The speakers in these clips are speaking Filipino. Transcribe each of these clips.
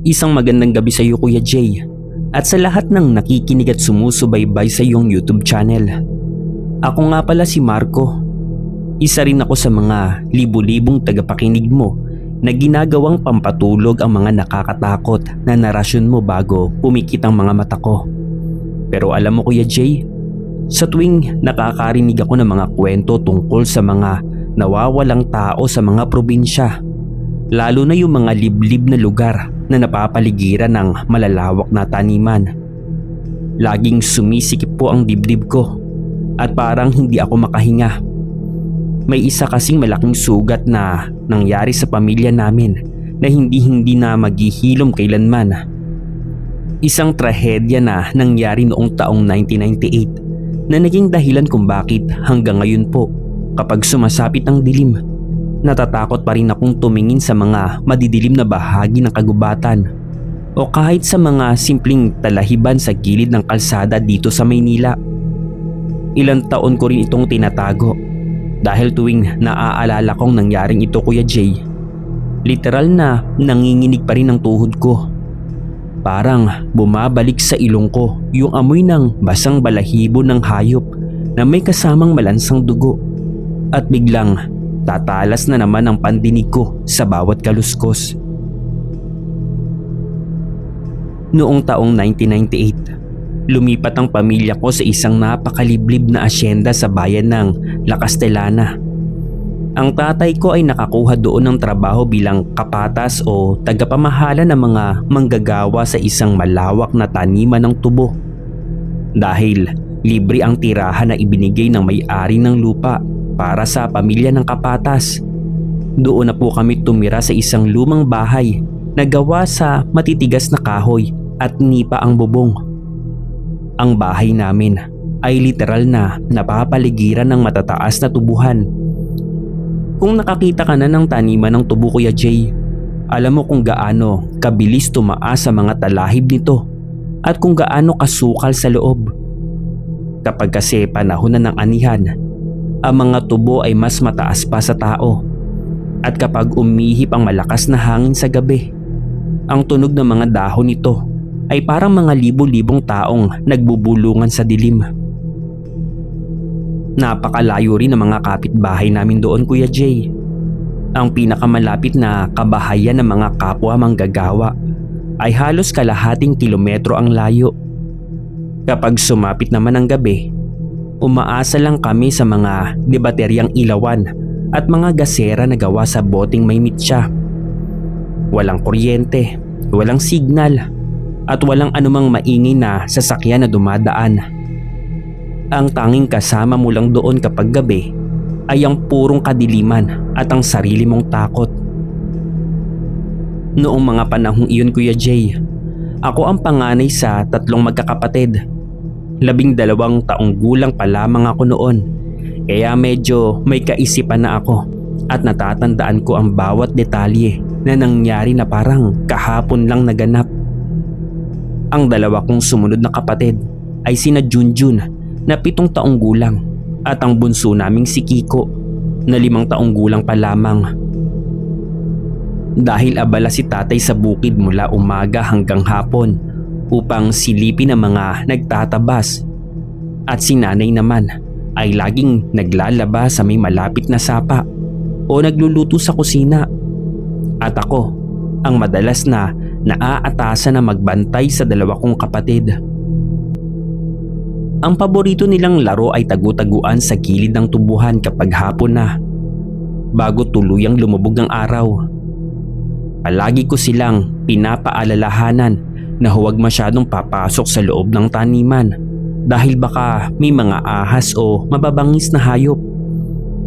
Isang magandang gabi sa iyo Kuya Jay at sa lahat ng nakikinig at sumusubaybay sa iyong YouTube channel. Ako nga pala si Marco. Isa rin ako sa mga libu-libong tagapakinig mo na ginagawang pampatulog ang mga nakakatakot na narasyon mo bago pumikit ang mga mata ko. Pero alam mo Kuya Jay, sa tuwing nakakarinig ako ng mga kwento tungkol sa mga nawawalang tao sa mga probinsya, lalo na yung mga liblib na lugar na napapaligiran ng malalawak na taniman, laging sumisikip po ang dibdib ko at parang hindi ako makahinga. May isa kasing malaking sugat na nangyari sa pamilya namin na hindi na maghihilom kailanman. Isang trahedya na nangyari noong taong 1998 na naging dahilan kung bakit hanggang ngayon po kapag sumasapit ang dilim, natatakot pa rin akong tumingin sa mga madidilim na bahagi ng kagubatan o kahit sa mga simpleng talahiban sa gilid ng kalsada dito sa Maynila. Ilang taon ko rin itong tinatago dahil tuwing naaalala kong nangyaring ito Kuya Jay, literal na nanginginig pa rin ang tuhod ko. Parang bumabalik sa ilong ko yung amoy ng basang balahibo ng hayop na may kasamang malansang dugo at biglang tatalas na naman ang pandinig ko sa bawat kaluskos. Noong taong 1998, lumipat ang pamilya ko sa isang napakaliblib na asyenda sa bayan ng La Castellana. Ang tatay ko ay nakakuha doon ng trabaho bilang kapatas o tagapamahala ng mga manggagawa sa isang malawak na taniman ng tubo. Dahil libre ang tirahan na ibinigay ng may-ari ng lupa para sa pamilya ng kapatas, doon na po kami tumira sa isang lumang bahay na gawa sa matitigas na kahoy at nipa ang bubong. Ang bahay namin ay literal na napapaligiran ng matataas na tubuhan. Kung nakakita ka na ng taniman ng tubo Kuya Jay, alam mo kung gaano kabilis tumaas sa mga talahib nito at kung gaano kasukal sa loob. Kapag kasi panahon na ng anihan, ang mga tubo ay mas mataas pa sa tao. At kapag umihip ang malakas na hangin sa gabi, ang tunog ng mga dahon nito ay parang mga libo-libong taong nagbubulungan sa dilim. Napakalayo rin ang mga kapitbahay namin doon Kuya Jay. Ang pinakamalapit na kabahayan ng mga kapwa manggagawa ay halos kalahating kilometro ang layo. Kapag sumapit naman ang gabi, umaasa lang kami sa mga debateryang ilawan at mga gasera na gawa sa boteng may mitsa. Walang kuryente, walang signal at walang anumang maingay na sasakyan na dumadaan. Ang tanging kasama mo lang doon kapag gabi ay ang purong kadiliman at ang sarili mong takot. Noong mga panahong iyon Kuya Jay, ako ang panganay sa 3 magkakapatid. 12 taong gulang pa lamang ako noon, kaya medyo may kaisipan na ako at natatandaan ko ang bawat detalye na nangyari na parang kahapon lang naganap. Ang 2 kong sumunod na kapatid ay sina Junjun na 7 taong gulang at ang bunso naming si Kiko na 5 taong gulang pa lamang. Dahil abala si tatay sa bukid mula umaga hanggang hapon upang silipin ang mga nagtatabas at si nanay naman ay laging naglalaba sa may malapit na sapa o nagluluto sa kusina, at ako ang madalas na naaatasan na magbantay sa 2 kong kapatid. Ang paborito nilang laro ay tagu-taguan sa gilid ng tubuhan kapag hapon na, bago tuluyang lumubog ang araw. Palagi ko silang pinapaalalahanan na huwag masyadong papasok sa loob ng taniman dahil baka may mga ahas o mababangis na hayop.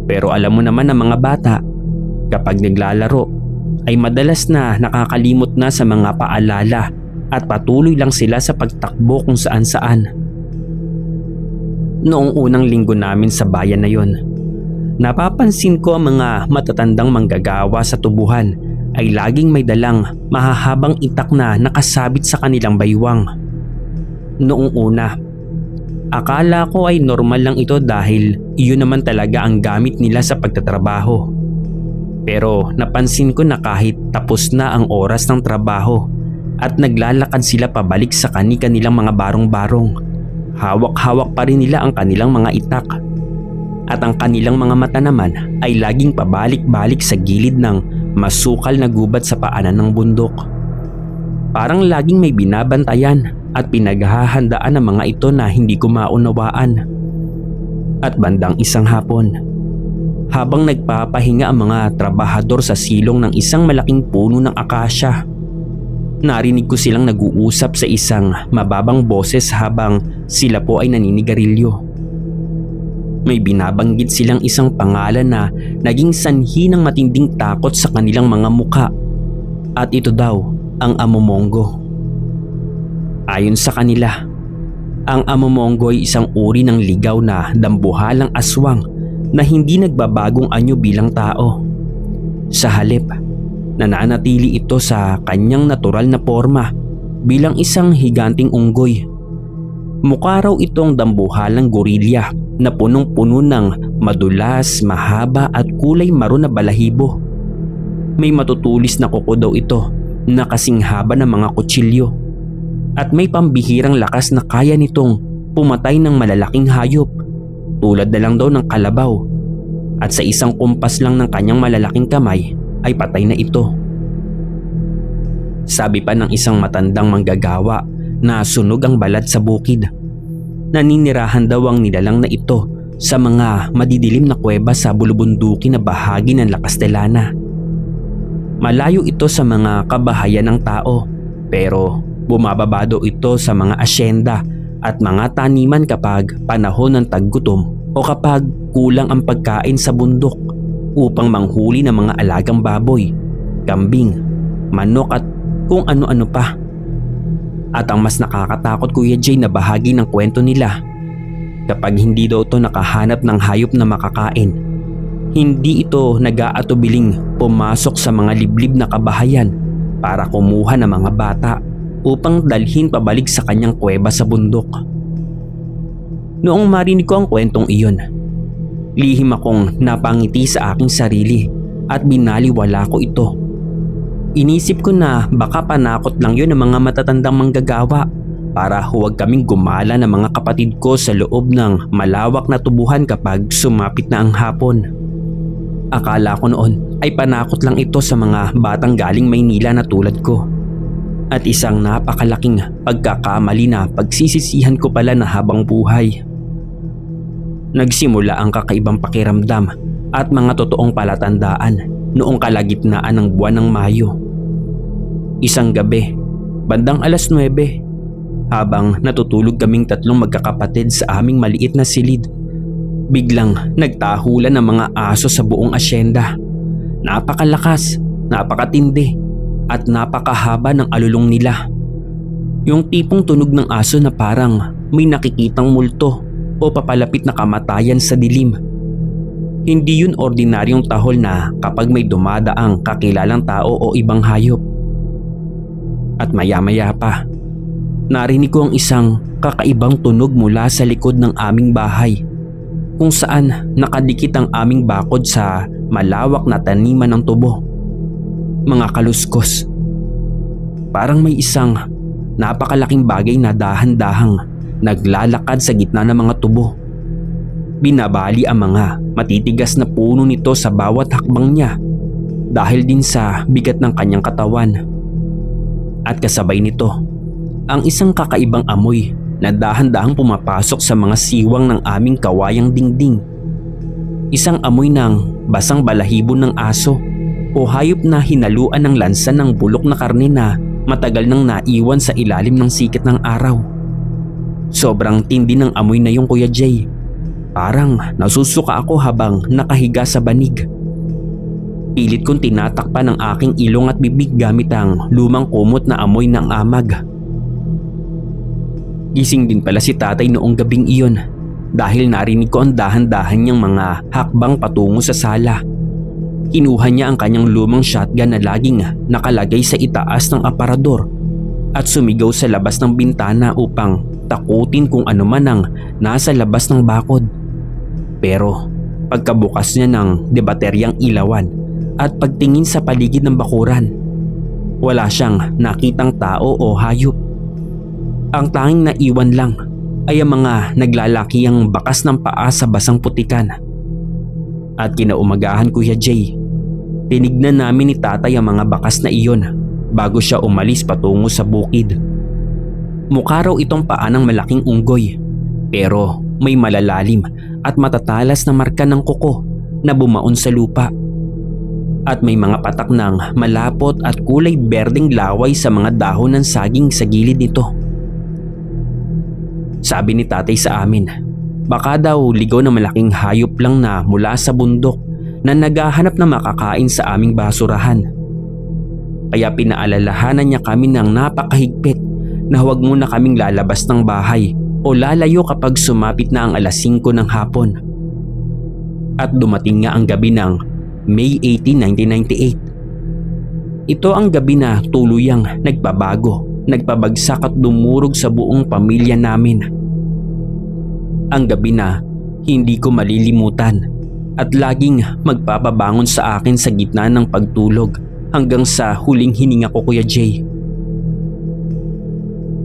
Pero alam mo naman ng mga bata, kapag naglalaro ay madalas na nakakalimot na sa mga paalala at patuloy lang sila sa pagtakbo kung saan saan. Noong unang linggo namin sa bayan na yon, napapansin ko ang mga matatandang manggagawa sa tubuhan ay laging may dalang mahahabang itak na nakasabit sa kanilang baywang. Noong una, akala ko ay normal lang ito dahil iyon naman talaga ang gamit nila sa pagtatrabaho. Pero napansin ko na kahit tapos na ang oras ng trabaho at naglalakad sila pabalik sa kani-kanilang mga barong-barong. Hawak-hawak pa rin nila ang kanilang mga itak. At ang kanilang mga mata naman ay laging pabalik-balik sa gilid ng masukal na gubat sa paanan ng bundok. Parang laging may binabantayan at pinaghahandaan ng mga ito na hindi ko maunawaan. At bandang isang hapon, habang nagpapahinga ang mga trabahador sa silong ng isang malaking puno ng akasya, narinig ko silang nag-uusap sa isang mababang boses habang sila po ay naninigarilyo. May binabanggit silang isang pangalan na naging sanhi ng matinding takot sa kanilang mga muka, at ito daw ang Amomongo. Ayon sa kanila, ang Amomongo ay isang uri ng ligaw na dambuhalang aswang na hindi nagbabagong anyo bilang tao. Sa halip, nananatili ito sa kanyang natural na forma bilang isang higanting unggoy. Mukha raw itong dambuhalang gorilya na punong-puno ng madulas, mahaba at kulay maroon na balahibo. May matutulis na kuko daw ito na kasing haba ng mga kutsilyo, at may pambihirang lakas na kaya nitong pumatay ng malalaking hayop tulad na lang daw ng kalabaw, at sa isang kumpas lang ng kanyang malalaking kamay ay patay na ito. Sabi pa ng isang matandang manggagawa na sunog ang balat sa bukid. Naninirahan daw ang nilalang na ito sa mga madidilim na kuweba sa bulubunduki na bahagi ng La Castellana. Malayo ito sa mga kabahayan ng tao, pero bumababa daw ito sa mga asyenda at mga taniman kapag panahon ng taggutom o kapag kulang ang pagkain sa bundok upang manghuli ng mga alagang baboy, kambing, manok at kung ano-ano pa. At ang mas nakakatakot, Kuya Jay, na bahagi ng kwento nila, kapag hindi daw ito nakahanap ng hayop na makakain, hindi ito nag-aatubiling pumasok sa mga liblib na kabahayan para kumuha ng mga bata upang dalhin pabalik sa kanyang kuweba sa bundok. Noong marinig ko ang kwentong iyon, lihim akong napangiti sa aking sarili at binaliwala ko ito. Inisip ko na baka panakot lang yun ng mga matatandang manggagawa para huwag kaming gumala ng mga kapatid ko sa loob ng malawak na tubuhan kapag sumapit na ang hapon. Akala ko noon ay panakot lang ito sa mga batang galing Maynila na tulad ko. At isang napakalaking pagkakamali na pagsisisihan ko pala na habang buhay. Nagsimula ang kakaibang pakiramdam at mga totoong palatandaan noong kalagitnaan ng buwan ng Mayo. Isang gabi, bandang 9:00, habang natutulog kaming tatlong magkakapatid sa aming maliit na silid, biglang nagtahulan ng mga aso sa buong asyenda. Napakalakas, napakatindi at napakahaba ng alulong nila. Yung tipong tunog ng aso na parang may nakikitang multo o papalapit na kamatayan sa dilim. Hindi yun ordinaryong tahol na kapag may dumadaang kakilalang tao o ibang hayop. At maya-maya pa, narinig ko ang isang kakaibang tunog mula sa likod ng aming bahay, kung saan nakadikit ang aming bakod sa malawak na taniman ng tubo. Mga kaluskos. Parang may isang napakalaking bagay na dahan-dahang naglalakad sa gitna ng mga tubo. Binabali ang mga matitigas na puno nito sa bawat hakbang niya dahil din sa bigat ng kanyang katawan. At kasabay nito, ang isang kakaibang amoy na dahan-dahang pumapasok sa mga siwang ng aming kawayang dingding. Isang amoy ng basang balahibo ng aso o hayop na hinaluan ng lansan ng bulok na karne na matagal nang naiwan sa ilalim ng sikat ng araw. Sobrang tindi ng amoy na yung, Kuya Jay. Parang nasusuka ako habang nakahiga sa banig. Pilit kong tinatakpan ang aking ilong at bibig gamit ang lumang kumot na amoy ng amag. Gising din pala si tatay noong gabing iyon dahil narinig ko ang dahan-dahan niyang mga hakbang patungo sa sala. Kinuha niya ang kanyang lumang shotgun na laging nakalagay sa itaas ng aparador at sumigaw sa labas ng bintana upang takutin kung ano man ang nasa labas ng bakod. Pero pagkabukas niya ng debateryang ilawan at pagtingin sa paligid ng bakuran, Wala siyang nakitang tao o hayop. Ang tanging naiwan lang ay ang mga naglalakihang bakas ng paa sa basang putikan. At kinaumagahan, Kuya Jay, tinignan namin ni tatay ang mga bakas na iyon bago siya umalis patungo sa bukid. Mukha raw itong paa ng malaking unggoy, pero may malalalim at matatalas na marka ng kuko na bumaon sa lupa. At may mga patak ng malapot at kulay berdeng laway sa mga dahon ng saging sa gilid nito. Sabi ni tatay sa amin, baka daw ligaw na malaking hayop lang na mula sa bundok na naghahanap na makakain sa aming basurahan. Kaya pinaalalahanan niya kami ng napakahigpit na huwag muna kaming lalabas ng bahay o lalayo kapag sumapit na ang alas 5 ng hapon. At dumating nga ang gabi ng May 18, 1998. Ito ang gabi na tuluyang nagpabago, nagpabagsak at dumurog sa buong pamilya namin. Ang gabi na hindi ko malilimutan at laging magpapabangon sa akin sa gitna ng pagtulog hanggang sa huling hininga ko, Kuya Jay.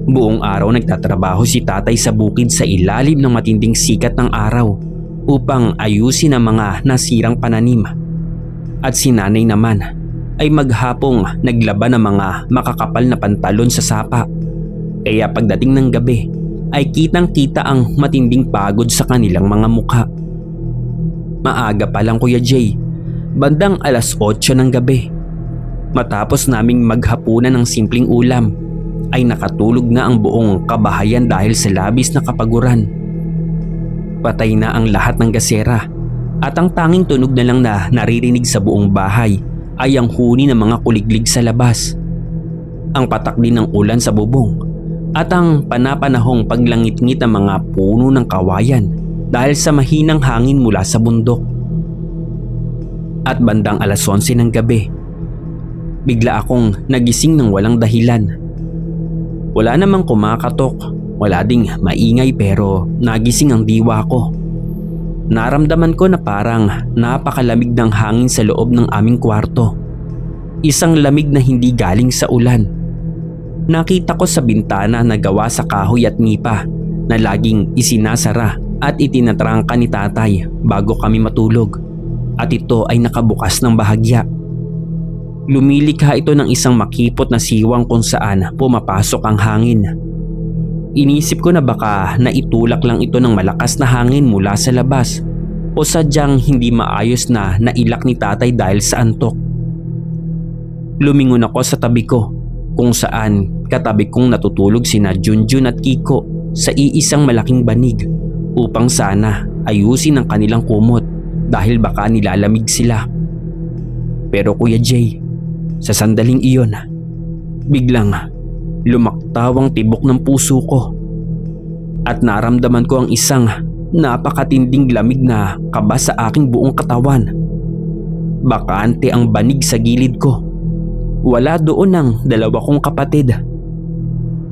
Buong araw nagtatrabaho si tatay sa bukid sa ilalim ng matinding sikat ng araw upang ayusin ang mga nasirang pananim. At si nanay naman ay maghapong naglaban ng mga makakapal na pantalon sa sapa. Kaya pagdating ng gabi ay kitang-kita ang matinding pagod sa kanilang mga mukha. Maaga pa lang, Kuya Jay, bandang alas 8 ng gabi. Matapos naming maghapunan ng simpleng ulam ay nakatulog na ang buong kabahayan dahil sa labis na kapaguran. Patay na ang lahat ng gasera at ang tanging tunog na lang na naririnig sa buong bahay ay ang huni ng mga kuliglig sa labas, ang patak din ng ulan sa bubong at ang panapanahong paglangit-ngit ng mga puno ng kawayan dahil sa mahinang hangin mula sa bundok. At bandang alas 11 ng gabi, bigla akong nagising ng walang dahilan. Wala namang kumakatok, wala ding maingay, pero nagising ang diwa ko. Naramdaman ko na parang napakalamig ng hangin sa loob ng aming kwarto. Isang lamig na hindi galing sa ulan. Nakita ko sa bintana na gawa sa kahoy at nipa na laging isinasara at itinatrangka ni tatay bago kami matulog. At ito ay nakabukas ng bahagya. Lumilikha ito ng isang makipot na siwang kung saan pumapasok ang hangin. Inisip ko na baka naitulak lang ito ng malakas na hangin mula sa labas o sadyang hindi maayos na nailak ni tatay dahil sa antok. Lumingon ako sa tabi ko kung saan katabi kong natutulog sina Junjun at Kiko sa iisang malaking banig upang sana ayusin ang kanilang kumot dahil baka nilalamig sila. Pero Kuya Jay, sa sandaling iyon, biglang lumaktaw ang tibok ng puso ko at naramdaman ko ang isang napakatinding lamig na kaba sa aking buong katawan. Bakante ang banig sa gilid ko. Wala doon ang dalawa kong kapatid.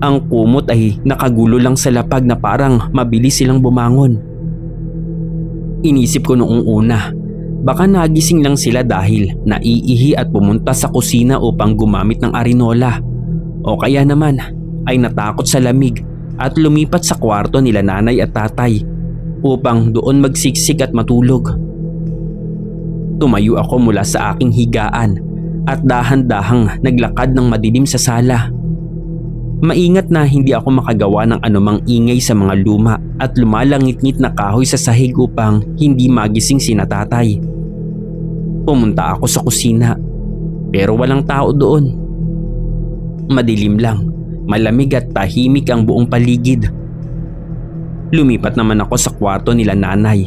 Ang kumot ay nakagulo lang sa lapag na parang mabilis silang bumangon. Inisip ko noong una, baka nagising lang sila dahil naiihi at pumunta sa kusina upang gumamit ng arinola. O kaya naman ay natakot sa lamig at lumipat sa kwarto nila nanay at tatay upang doon magsiksik at matulog. Tumayo ako mula sa aking higaan at dahan-dahang naglakad ng madilim sa sala. Maingat na hindi ako makagawa ng anumang ingay sa mga luma at lumalangit-ngit na kahoy sa sahig upang hindi magising sina tatay. Pumunta ako sa kusina pero walang tao doon. Madilim lang, malamig at tahimik ang buong paligid. Lumipat naman ako sa kwarto nila nanay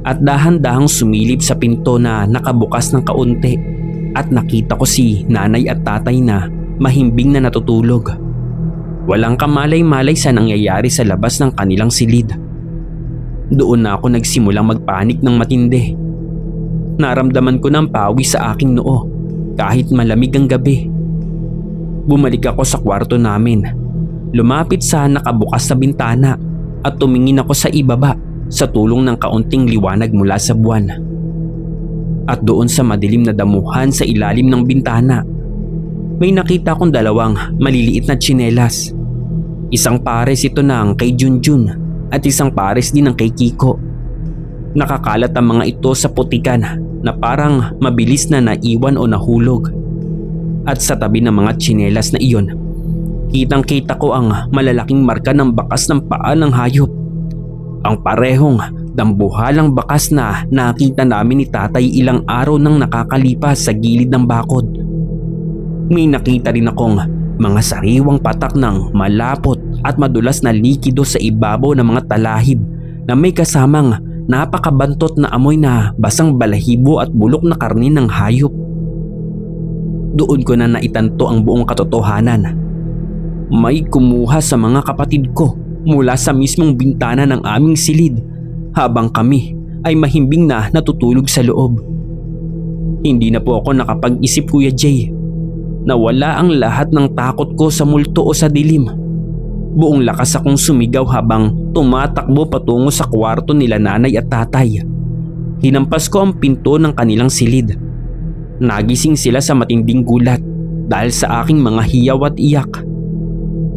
at dahan-dahang sumilip sa pinto na nakabukas ng kaunti at nakita ko si nanay at tatay na mahimbing na natutulog. Walang kamalay-malay sa nangyayari sa labas ng kanilang silid. Doon na ako nagsimulang magpanik ng matindi. Naramdaman ko ng pawis sa aking noo kahit malamig ang gabi. Bumalik ako sa kwarto namin. Lumapit sa nakabukas sa bintana at tumingin ako sa ibaba sa tulong ng kaunting liwanag mula sa buwan. At doon sa madilim na damuhan sa ilalim ng bintana, may nakita akong dalawang maliliit na tsinelas. Isang pares ito ng kay Junjun at isang pares din ng kay Kiko. Nakakalat ang mga ito sa putikan na parang mabilis na naiwan o nahulog. At sa tabi ng mga tsinelas na iyon, kitang-kita ko ang malalaking marka ng bakas ng paa ng hayop. Ang parehong dambuhalang bakas na nakita namin ni tatay ilang araw nang nakakalipas sa gilid ng bakod. May nakita rin akong mga sariwang patak ng malapot at madulas na likido sa ibabaw ng mga talahib na may kasamang napakabantot na amoy na basang balahibo at bulok na karne ng hayop. Doon ko na naitanto ang buong katotohanan. May kumuha sa mga kapatid ko mula sa mismong bintana ng aming silid habang kami ay mahimbing na natutulog sa loob. Hindi na po ako nakapag-isip, Kuya Jay. Nawala ang lahat ng takot ko sa multo o sa dilim. Buong lakas akong sumigaw habang tumatakbo patungo sa kwarto nila nanay at tatay. Hinampas ko ang pinto ng kanilang silid. Nagising sila sa matinding gulat dahil sa aking mga hiyaw at iyak.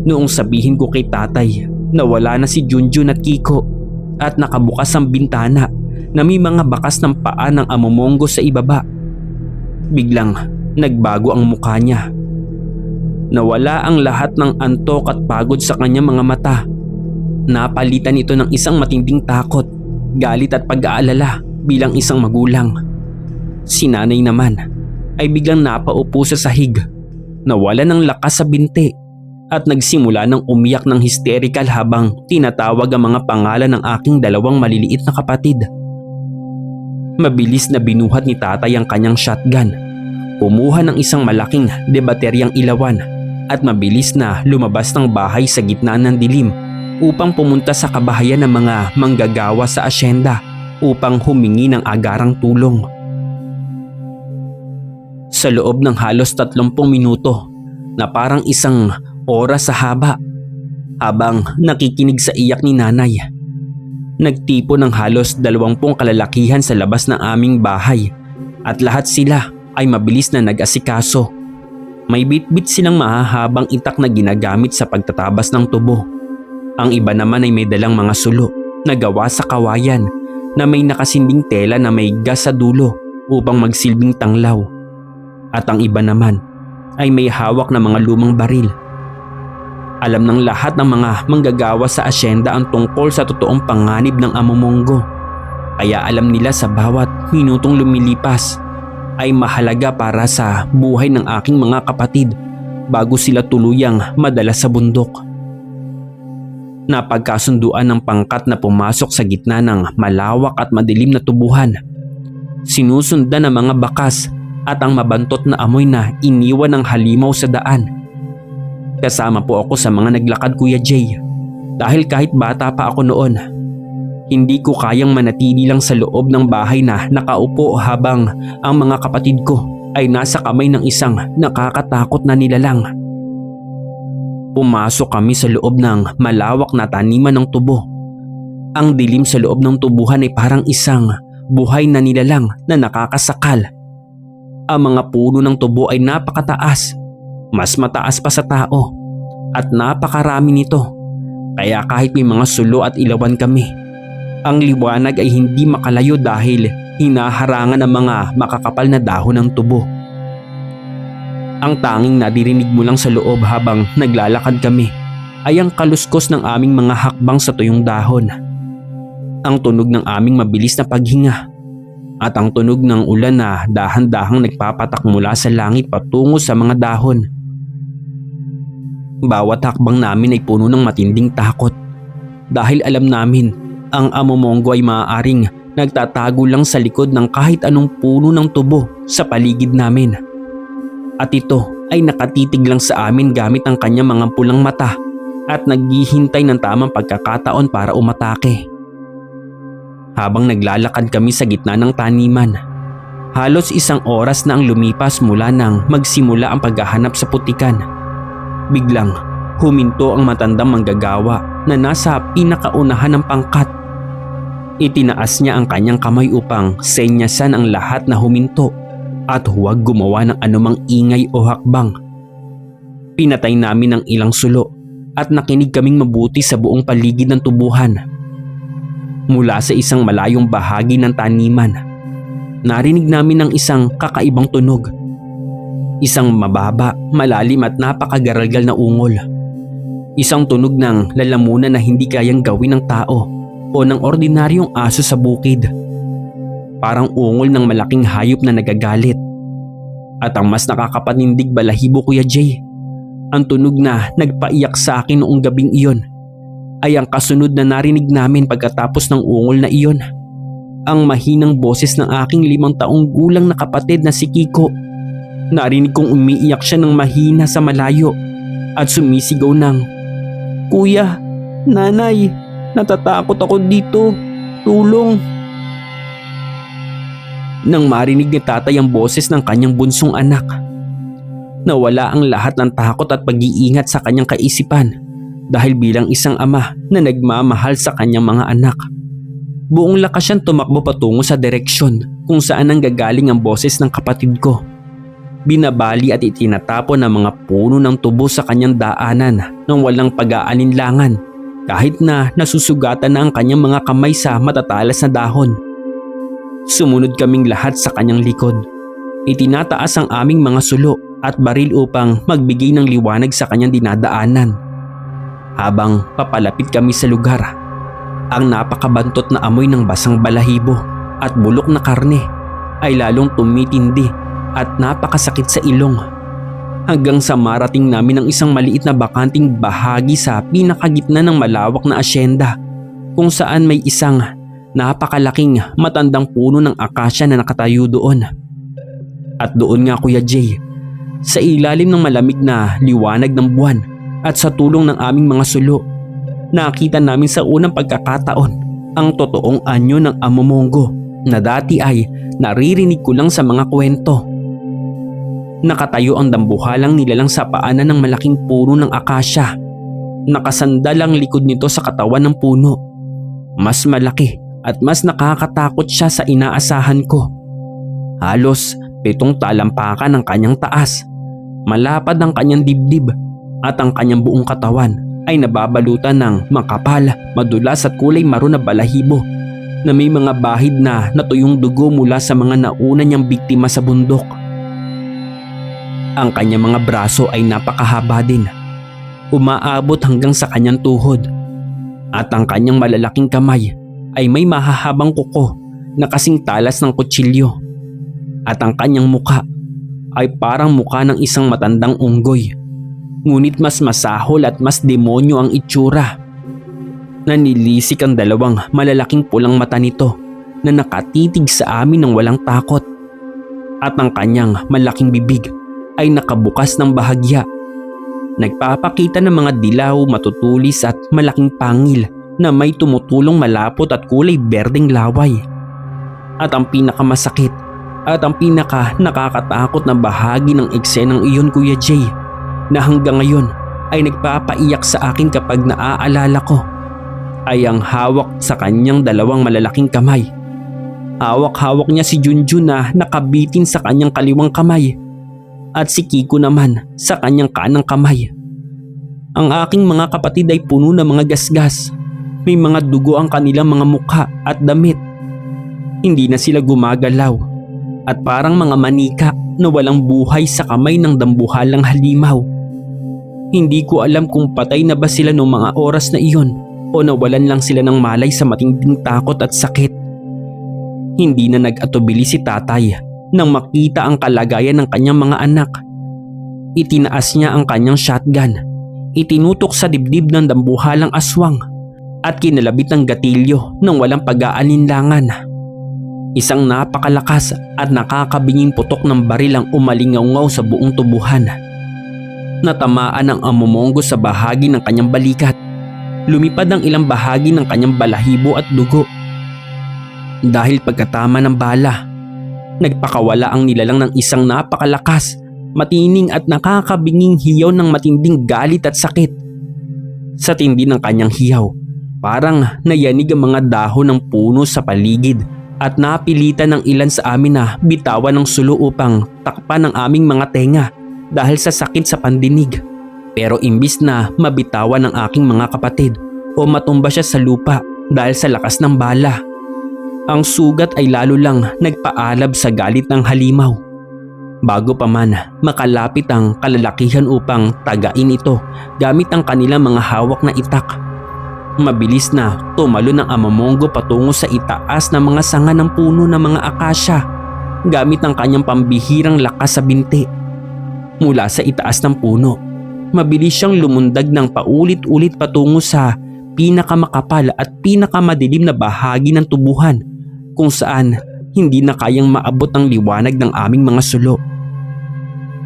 Noong sabihin ko kay tatay na wala na si Junjun at Kiko at nakabukas ang bintana na may mga bakas ng paa ng amomongo sa ibaba, biglang nagbago ang mukha niya. Nawala ang lahat ng antok at pagod sa kanyang mga mata. Napalitan ito ng isang matinding takot, galit at pag-aalala bilang isang magulang. Si nanay naman ay biglang napaupo sa sahig, nawala ng lakas sa binti at nagsimula ng umiyak ng hysterical habang tinatawag ang mga pangalan ng aking dalawang maliliit na kapatid. Mabilis na binuhat ni tatay ang kanyang shotgun. Kumuha ng isang malaking debateryang ilawan at mabilis na lumabas ng bahay sa gitna ng dilim upang pumunta sa kabahayan ng mga manggagawa sa asyenda upang humingi ng agarang tulong. Sa loob ng halos 30 minuto na parang isang oras sa haba, habang nakikinig sa iyak ni nanay, nagtipo ng halos 20 kalalakihan sa labas ng aming bahay at lahat sila ay mabilis na nag-asikaso. May bitbit silang mahahabang itak na ginagamit sa pagtatabas ng tubo. Ang iba naman ay may dalang mga sulo na gawa sa kawayan na may nakasinding tela na may gas sa dulo upang magsilbing tanglaw. At ang iba naman ay may hawak na mga lumang baril. Alam ng lahat ng mga manggagawa sa asyenda ang tungkol sa totoong panganib ng amomongo. Kaya alam nila sa bawat minutong lumilipas ay mahalaga para sa buhay ng aking mga kapatid bago sila tuluyang madala sa bundok. Napagkasunduan ng pangkat na pumasok sa gitna ng malawak at madilim na tubuhan. Sinusundan ng mga bakas at ang mabantot na amoy na iniwan ng halimaw sa daan. Kasama po ako sa mga naglakad, Kuya Jay, dahil kahit bata pa ako noon, hindi ko kayang manatili lang sa loob ng bahay na nakaupo habang ang mga kapatid ko ay nasa kamay ng isang nakakatakot na nilalang. Pumasok kami sa loob ng malawak na taniman ng tubo. Ang dilim sa loob ng tubuhan ay parang isang buhay na nilalang na nakakasakal. Ang mga puno ng tubo ay napakataas, mas mataas pa sa tao, at napakarami nito. Kaya kahit may mga sulo at ilawan kami, ang liwanag ay hindi makalayo dahil hinaharangan ng mga makakapal na dahon ng tubo. Ang tanging naririnig mo lang sa loob habang naglalakad kami ay ang kaluskos ng aming mga hakbang sa tuyong dahon, ang tunog ng aming mabilis na paghinga, at ang tunog ng ulan na dahan-dahang nagpapatak mula sa langit patungo sa mga dahon. Bawat hakbang namin ay puno ng matinding takot dahil alam namin ang amomongo ay maaaring nagtatago lang sa likod ng kahit anong puno ng tubo sa paligid namin. At ito ay nakatitig lang sa amin gamit ang kanyang mga pulang mata at naghihintay ng tamang pagkakataon para umatake. Habang naglalakad kami sa gitna ng taniman, halos 1 oras na ang lumipas mula nang magsimula ang paghahanap sa putikan. Biglang huminto ang matandang manggagawa na nasa pinakaunahan ng pangkat. Itinaas niya ang kanyang kamay upang senyasan ang lahat na huminto at huwag gumawa ng anumang ingay o hakbang Pinatay namin ang ilang sulo at nakinig kaming mabuti sa buong paligid ng tubuhan. Mula sa isang malayong bahagi ng taniman, narinig namin ang isang kakaibang tunog. Isang mababa, malalim at napakagaralgal na ungol. Isang tunog ng lalamunan na hindi kayang gawin ng tao o ng ordinaryong aso sa bukid. Parang ungol ng malaking hayop na nagagalit. At ang mas nakakapanindig balahibo, Kuya Jay, ang tunog na nagpaiyak sa akin noong gabing iyon ay ang kasunod na narinig namin pagkatapos ng ungol na iyon. Ang mahinang boses ng aking 5 taong gulang na kapatid na si Kiko. Narinig kong umiiyak siya ng mahina sa malayo at sumisigaw ng, "Kuya, nanay, natatakot ako dito, tulong." Nang marinig ni tatay ang boses ng kanyang bunsong anak, nawala ang lahat ng takot at pag-iingat sa kanyang kaisipan dahil bilang isang ama na nagmamahal sa kanyang mga anak. Buong lakas siyang tumakbo patungo sa direksyon kung saan nanggagaling ang boses ng kapatid ko. Binabali at itinatapon ang mga puno ng tubo sa kanyang daanan nang walang pag-aalinlangan kahit na nasusugatan na ang kanyang mga kamay sa matatalas na dahon. Sumunod kaming lahat sa kanyang likod. Itinataas ang aming mga sulo at baril upang magbigay ng liwanag sa kanyang dinadaanan. Habang papalapit kami sa lugar, ang napakabantot na amoy ng basang balahibo at bulok na karne ay lalong tumitindi at napakasakit sa ilong. Hanggang sa marating namin ang isang maliit na bakanting bahagi sa pinakagitna ng malawak na asyenda kung saan may isang napakalaking matandang puno ng akasya na nakatayo doon. At doon nga, Kuya Jay, sa ilalim ng malamig na liwanag ng buwan at sa tulong ng aming mga sulo, nakita namin sa unang pagkakataon ang totoong anyo ng amomongo na dati ay naririnig ko lang sa mga kwento. Nakatayo ang dambuhalang nilalang sa paanan ng malaking puno ng akasya. Nakasandal ang likod nito sa katawan ng puno. Mas malaki at mas nakakatakot siya sa inaasahan ko. Halos 7 talampakan ang kanyang taas. Malapad ang kanyang dibdib at ang kanyang buong katawan ay nababalutan ng makapal, madulas at kulay maroon na balahibo na may mga bahid na natuyong dugo mula sa mga nauna niyang biktima sa bundok. Ang kanyang mga braso ay napakahaba din, umaabot hanggang sa kanyang tuhod, at ang kanyang malalaking kamay ay may mahahabang kuko na kasing talas ng kutsilyo, at ang kanyang mukha ay parang mukha ng isang matandang unggoy. Ngunit mas masahol at mas demonyo ang itsura. Nanilisik ang 2 malalaking pulang mata nito na nakatitig sa amin ng walang takot. At ang kanyang malaking bibig ay nakabukas ng bahagya. Nagpapakita ng mga dilaw, matutulis at malaking pangil na may tumutulong malapot at kulay berdeng laway. At ang pinakamasakit at ang pinaka nakakatakot na bahagi ng eksenang iyon, Kuya Jay, na hanggang ngayon ay nagpapaiyak sa akin kapag naaalala ko, ay ang hawak sa kanyang 2 malalaking kamay. Hawak-hawak niya si Junjun na nakabitin sa kanyang kaliwang kamay at si Kiko naman sa kanyang kanang kamay. Ang aking mga kapatid ay puno ng mga gasgas. May mga dugo ang kanilang mga mukha at damit. Hindi na sila gumagalaw at parang mga manika na walang buhay sa kamay ng dambuhalang halimaw. Hindi ko alam kung patay na ba sila noong mga oras na iyon o nawalan lang sila ng malay sa matinding takot at sakit. Hindi na nag-atubili si tatay nang makita ang kalagayan ng kanyang mga anak. Itinaas niya ang kanyang shotgun, itinutok sa dibdib ng dambuhalang aswang at kinalabit ng gatilyo ng walang pag-aalinlangan. Isang napakalakas at nakakabinging putok ng baril ang umalingaw sa buong tubuhan. Natamaan ang amomongo sa bahagi ng kanyang balikat. Lumipad ang ilang bahagi ng kanyang balahibo at dugo. Dahil pagkatama ng bala, nagpakawala ang nilalang ng isang napakalakas, matining at nakakabinging hiyaw ng matinding galit at sakit. Sa tindi ng kanyang hiyaw, parang nayanig ang mga dahon ng puno sa paligid at napilitan ng ilan sa amin na bitawan ng sulo upang takpan ang aming mga tenga dahil sa sakit sa pandinig. Pero imbis na mabitawan ng aking mga kapatid o matumba siya sa lupa dahil sa lakas ng bala, ang sugat ay lalo lang nagpaalab sa galit ng halimaw. Bago pa man makalapit ang kalalakihan upang tagain ito gamit ang kanilang mga hawak na itak, mabilis na tumalo ng Amamongo patungo sa itaas ng mga sanga ng puno ng mga akasya gamit ang kanyang pambihirang lakas sa binti. Mula sa itaas ng puno, mabilis siyang lumundag ng paulit-ulit patungo sa pinakamakapal at pinakamadilim na bahagi ng tubuhan kung saan hindi na kayang maabot ang liwanag ng aming mga sulo.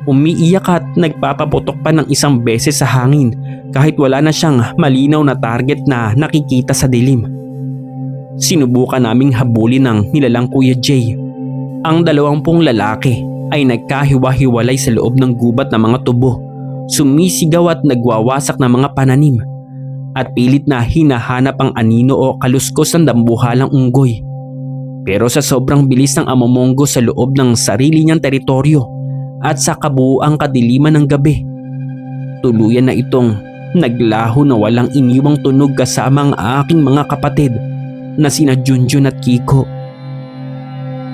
Umiiyak at nagpapaputok pa ng isang beses sa hangin kahit wala na siyang malinaw na target na nakikita sa dilim. Sinubukan naming habulin ng nilalang Kuya Jay. Ang 20 lalaki ay nagkahiwa-hiwalay sa loob ng gubat ng mga tubo, sumisigaw at nagwawasak ng mga pananim, at pilit na hinahanap ang anino o kaluskos ng dambuhalang unggoy. Pero sa sobrang bilis ng Amamongo sa loob ng sarili niyang teritoryo at sa kabuuang kadiliman ng gabi, tuluyan na itong naglaho na walang iniwang tunog kasama ang aking mga kapatid na sina Junjun at Kiko.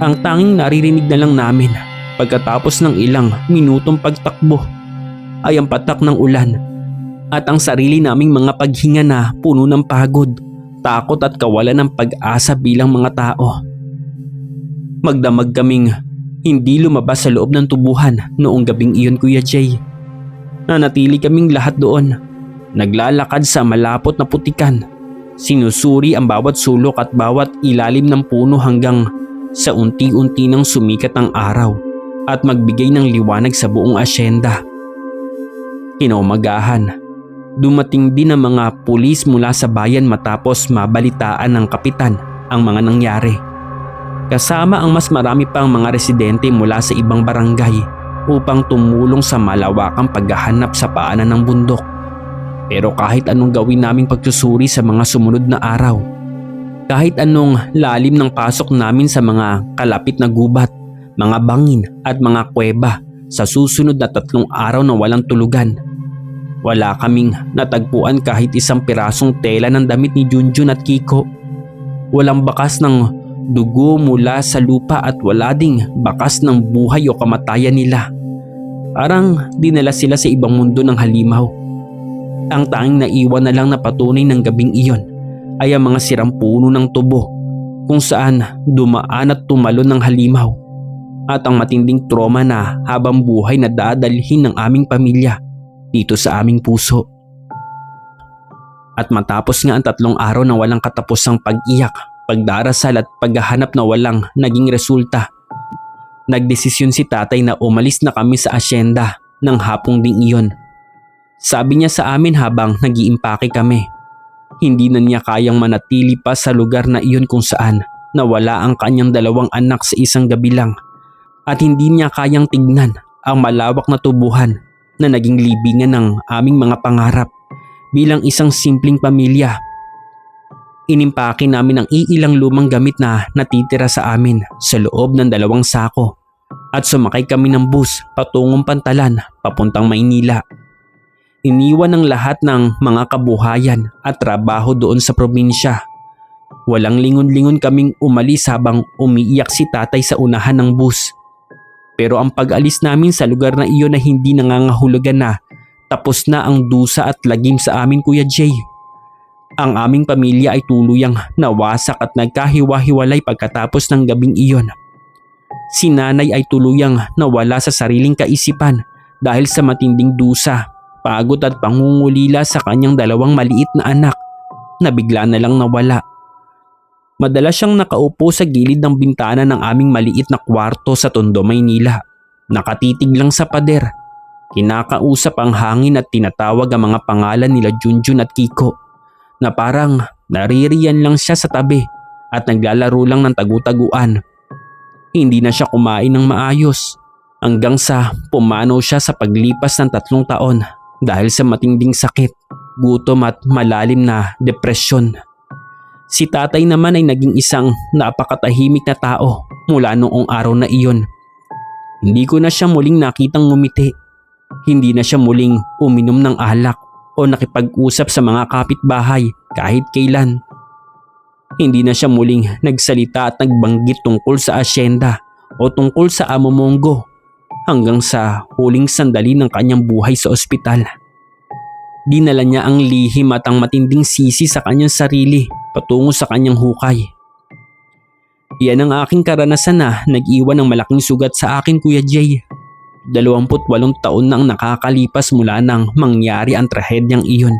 Ang tanging naririnig na lang namin pagkatapos ng ilang minutong pagtakbo ay ang patak ng ulan at ang sarili naming mga paghinga na puno ng pagod, takot at kawalan ng pag-asa bilang mga tao. Magdamag kaming hindi lumabas sa loob ng tubuhan noong gabing iyon, Kuya Jay. Nanatili kaming lahat doon, naglalakad sa malapot na putikan, sinusuri ang bawat sulok at bawat ilalim ng puno hanggang sa unti-unti nang sumikat ang araw at magbigay ng liwanag sa buong asyenda. Kinaumagahan, dumating din ang mga pulis mula sa bayan matapos mabalitaan ng kapitan ang mga nangyari. Kasama ang mas marami pang mga residente mula sa ibang barangay upang tumulong sa malawakang paghahanap sa paanan ng bundok. Pero kahit anong gawin naming pagsusuri sa mga sumunod na araw, kahit anong lalim ng pasok namin sa mga kalapit na gubat, mga bangin at mga kuweba sa susunod na 3 araw na walang tulugan, wala kaming natagpuan kahit isang pirasong tela ng damit ni Junjun at Kiko. Walang bakas ng dugo mula sa lupa at wala ding bakas ng buhay o kamatayan nila. Parang dinala sila sa ibang mundo ng halimaw. Ang tanging naiwan na lang na patunay ng gabing iyon ay ang mga sirang puno ng tubo kung saan dumaan at tumalon ng halimaw, at ang matinding trauma na habang buhay na dadalhin ng aming pamilya dito sa aming puso. At matapos nga ang 3 araw na walang katapusang pag-iyak, pagdarasal at paghahanap na walang naging resulta, nagdesisyon si tatay na umalis na kami sa asyenda ng hapong ding iyon. Sabi niya sa amin habang nag-iimpake kami, hindi na niya kayang manatili pa sa lugar na iyon kung saan nawala ang kanyang 2 anak sa isang gabi lang, at hindi niya kayang tignan ang malawak na tubuhan na naging libingan ng aming mga pangarap bilang isang simpleng pamilya. Inimpake namin ang iilang lumang gamit na natitira sa amin sa loob ng 2 sako at sumakay kami ng bus patungong Pantalan papuntang Maynila. Iniwan ang lahat ng mga kabuhayan at trabaho doon sa probinsya. Walang lingon-lingon kaming umalis habang umiiyak si tatay sa unahan ng bus. Pero ang pag-alis namin sa lugar na iyon ay hindi nangangahulugan na tapos na ang dusa at lagim sa amin, Kuya Jay. Ang aming pamilya ay tuluyang nawasak at nagkahiwa-hiwalay pagkatapos ng gabing iyon. Si nanay ay tuluyang nawala sa sariling kaisipan dahil sa matinding dusa, pagod at pangungulila sa kanyang 2 maliit na anak na bigla na lang nawala. Madalas siyang nakaupo sa gilid ng bintana ng aming maliit na kwarto sa Tondo, Maynila. Nakatitig lang sa pader, kinakausap ang hangin at tinatawag ang mga pangalan nila Junjun at Kiko, na parang naririyan lang siya sa tabi at naglalaro lang ng tagu-taguan. Hindi na siya kumain ng maayos hanggang sa pumanaw siya sa paglipas ng 3 taon dahil sa matinding sakit, gutom at malalim na depresyon. Si tatay naman ay naging isang napakatahimik na tao mula noong araw na iyon. Hindi ko na siya muling nakitang ngumiti. Hindi na siya muling uminom ng alak o nakipag-usap sa mga kapitbahay kahit kailan. Hindi na siya muling nagsalita at nagbanggit tungkol sa asyenda o tungkol sa amo Mongo hanggang sa huling sandali ng kanyang buhay sa ospital. Dinala niya ang lihim at ang matinding sisi sa kanyang sarili patungo sa kanyang hukay. Iyan ang aking karanasan na nag-iwan ng malaking sugat sa akin, Kuya Jay. 28 taon na ang nakakalipas mula nang mangyari ang trahedyang iyon.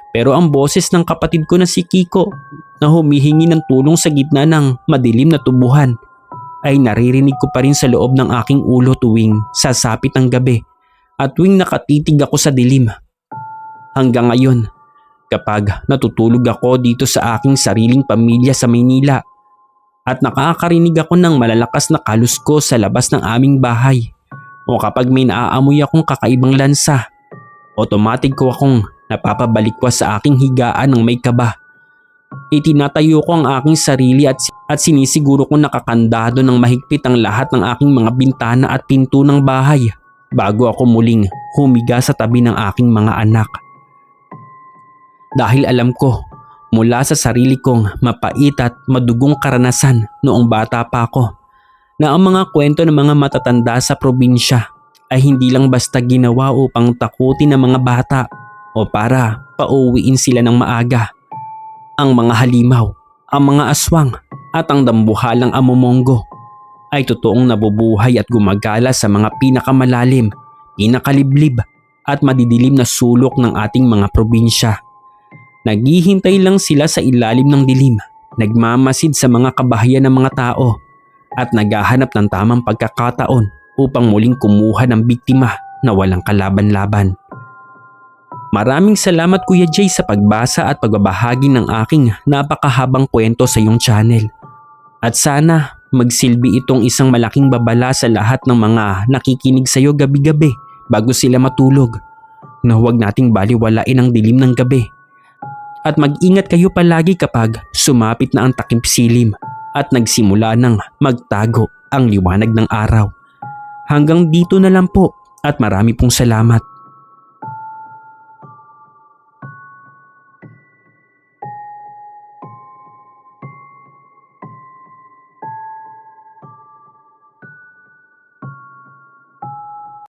Pero ang boses ng kapatid ko na si Kiko na humihingi ng tulong sa gitna ng madilim na tubuhan ay naririnig ko pa rin sa loob ng aking ulo tuwing sasapit ang gabi at tuwing nakatitig ako sa dilim. Hanggang ngayon, kapag natutulog ako dito sa aking sariling pamilya sa Maynila at nakakarinig ako ng malalakas na kalusko sa labas ng aming bahay, o kapag may naaamoy akong kakaibang lansa, automatic ko akong napapabalikwas sa aking higaan ng may kaba. Itinatayo ko ang aking sarili at sinisiguro kong nakakandado ng mahigpit ang lahat ng aking mga bintana at pinto ng bahay bago ako muling humiga sa tabi ng aking mga anak. Dahil alam ko mula sa sarili kong mapait at madugong karanasan noong bata pa ako na ang mga kwento ng mga matatanda sa probinsya ay hindi lang basta ginawa upang takutin ng mga bata o para pauwiin sila ng maaga. Ang mga halimaw, ang mga aswang at ang dambuhalang amo Mongo ay totoong nabubuhay at gumagala sa mga pinakamalalim, pinakaliblib at madidilim na sulok ng ating mga probinsya. Naghihintay lang sila sa ilalim ng dilim, nagmamasid sa mga kabahayan ng mga tao at naghahanap ng tamang pagkakataon upang muling kumuha ng biktima na walang kalaban-laban. Maraming salamat, Kuya Jay, sa pagbasa at pagbabahagi ng aking napakahabang kwento sa iyong channel. At sana magsilbi itong isang malaking babala sa lahat ng mga nakikinig sa iyo gabi-gabi bago sila matulog, na huwag nating baliwalain ang dilim ng gabi. At mag-ingat kayo palagi kapag sumapit na ang takip silim at nagsimula ng magtago ang liwanag ng araw. Hanggang dito na lang po at marami pong salamat.